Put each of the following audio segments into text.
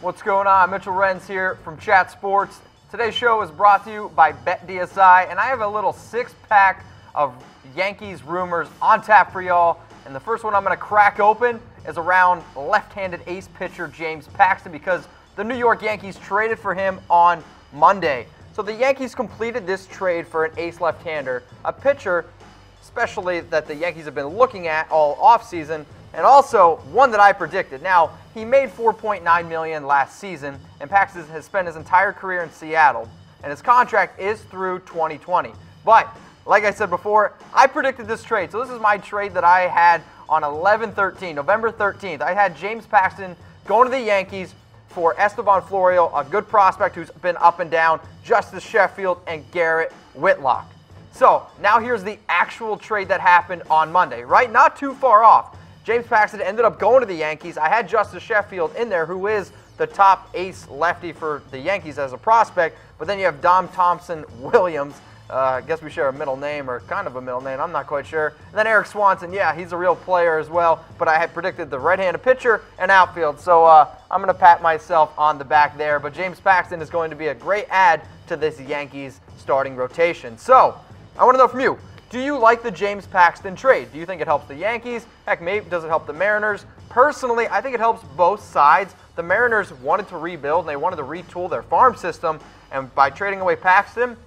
What's going on? Mitchell Renz here from Chat Sports. Today's show is brought to you by BetDSI, and I have a little six-pack of Yankees rumors on tap for y'all. And the first one I'm going to crack open is around left-handed ace pitcher James Paxton, because the New York Yankees traded for him on Monday. So the Yankees completed this trade for an ace left-hander, a pitcher especially that the Yankees have been looking at all offseason, and also one that I predicted. Now, he made $4.9 million last season, and Paxton has spent his entire career in Seattle, and his contract is through 2020. But, like I said before, I predicted this trade. So this is my trade that I had on 11/13, November 13th. I had James Paxton going to the Yankees for Esteban Florial, a good prospect who's been up and down, Justice Sheffield, and Garrett Whitlock. So, now here's the actual trade that happened on Monday, right? Not too far off. James Paxton ended up going to the Yankees. I had Justice Sheffield in there, who is the top ace lefty for the Yankees as a prospect. But then you have Dom Thompson Williams. I guess we share a middle name, or kind of a middle name. I'm not quite sure. And then Eric Swanson. Yeah, he's a real player as well. But I had predicted the right-handed pitcher and outfield. So I'm going to pat myself on the back there. But James Paxton is going to be a great add to this Yankees starting rotation. So I want to know from you. Do you like the James Paxton trade? Do you think it helps the Yankees? Heck, maybe does it help the Mariners? Personally, I think it helps both sides. The Mariners wanted to rebuild, and they wanted to retool their farm system. And by trading away Paxton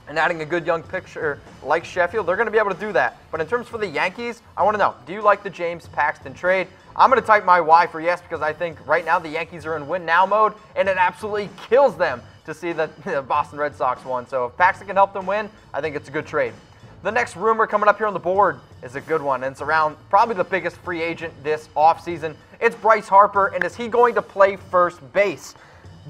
and adding a good young pitcher like Sheffield, they're going to be able to do that. But in terms for the Yankees, I want to know, do you like the James Paxton trade? I'm going to type my Y for yes, because I think right now the Yankees are in win-now mode, and it absolutely kills them to see that the Boston Red Sox won. So if Paxton can help them win, I think it's a good trade. The next rumor coming up here on the board is a good one, and it's around probably the biggest free agent this offseason. It's Bryce Harper, and is he going to play first base?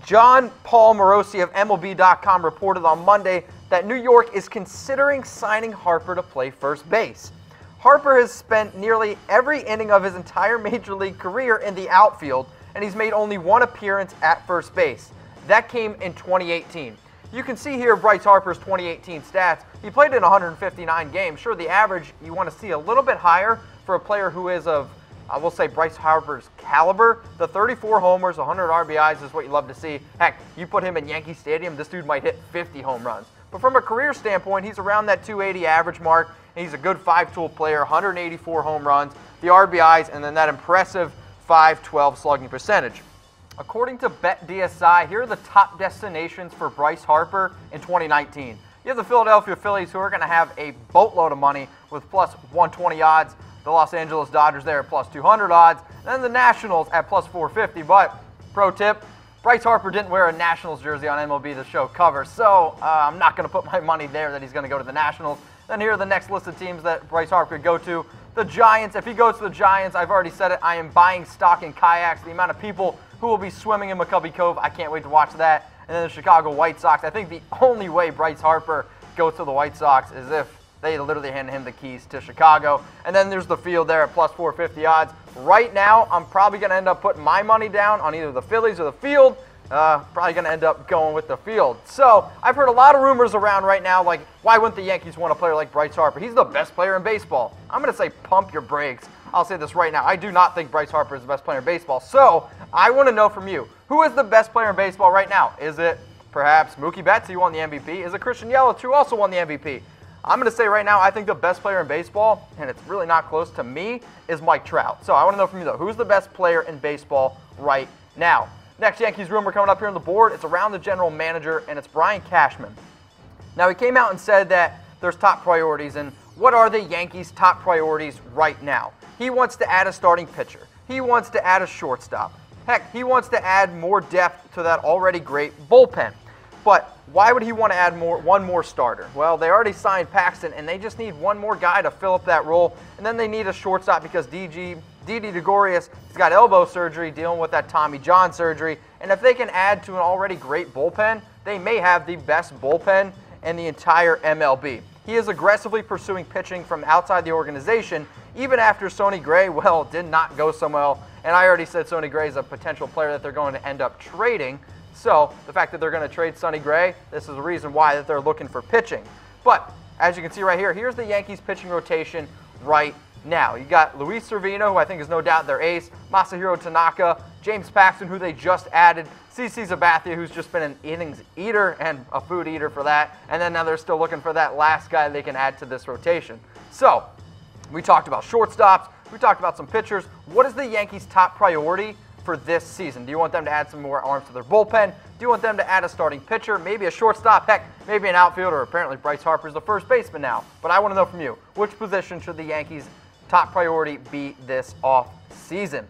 John Paul Morosi of MLB.com reported on Monday that New York is considering signing Harper to play first base. Harper has spent nearly every inning of his entire Major League career in the outfield, and he's made only one appearance at first base. That came in 2018. You can see here Bryce Harper's 2018 stats. He played in 159 games. Sure, the average you want to see a little bit higher for a player who is of, I will say, Bryce Harper's caliber. The 34 homers, 100 RBIs is what you love to see. Heck, you put him in Yankee Stadium, this dude might hit 50 home runs. But from a career standpoint, he's around that 280 average mark. And he's a good five-tool player, 184 home runs, the RBIs, and then that impressive .512 slugging percentage. According to BetDSI, here are the top destinations for Bryce Harper in 2019. You have the Philadelphia Phillies, who are going to have a boatload of money with plus 120 odds. The Los Angeles Dodgers there at plus 200 odds. And then the Nationals at plus 450. But, pro tip, Bryce Harper didn't wear a Nationals jersey on MLB The Show cover. So I'm not going to put my money there that he's going to go to the Nationals. Then here are the next list of teams that Bryce Harper could go to. The Giants. If he goes to the Giants, I've already said it, I am buying stock in kayaks. The amount of people who will be swimming in McCovey Cove, I can't wait to watch that. And then the Chicago White Sox. I think the only way Bryce Harper goes to the White Sox is if they literally hand him the keys to Chicago. And then there's the field there at plus 450 odds. Right now, I'm probably going to end up putting my money down on either the Phillies or the field. Probably going to end up going with the field. So I've heard a lot of rumors around right now, like, why wouldn't the Yankees want a player like Bryce Harper? He's the best player in baseball. I'm going to say pump your brakes. I'll say this right now. I do not think Bryce Harper is the best player in baseball. So I want to know from you, who is the best player in baseball right now? Is it perhaps Mookie Betts, who won the MVP? Is it Christian Yelich, who also won the MVP? I'm going to say right now, I think the best player in baseball, and it's really not close to me, is Mike Trout. So I want to know from you, though, who's the best player in baseball right now? Next Yankees rumor coming up here on the board, it's around the general manager, and it's Brian Cashman. Now, he came out and said that there's top priorities, and what are the Yankees' top priorities right now? He wants to add a starting pitcher. He wants to add a shortstop. Heck, he wants to add more depth to that already great bullpen. But why would he want to add one more starter? Well, they already signed Paxton, and they just need one more guy to fill up that role. And then they need a shortstop because Didi Gregorius has got elbow surgery, dealing with that Tommy John surgery. And if they can add to an already great bullpen, they may have the best bullpen in the entire MLB. He is aggressively pursuing pitching from outside the organization, even after Sonny Gray, well, did not go so well. And I already said Sonny Gray is a potential player that they're going to end up trading. So the fact that they're going to trade Sonny Gray, this is a reason why that they're looking for pitching. But as you can see right here, here's the Yankees pitching rotation right Now, you got Luis Cervino, who I think is no doubt their ace, Masahiro Tanaka, James Paxton, who they just added, CC Sabathia, who's just been an innings eater and a food eater for that, and then now they're still looking for that last guy they can add to this rotation. So, we talked about shortstops, we talked about some pitchers. What is the Yankees' top priority for this season? Do you want them to add some more arms to their bullpen? Do you want them to add a starting pitcher, maybe a shortstop, heck, maybe an outfielder? Apparently Bryce Harper is the first baseman now. But I want to know from you, which position should the Yankees' top priority be this off season?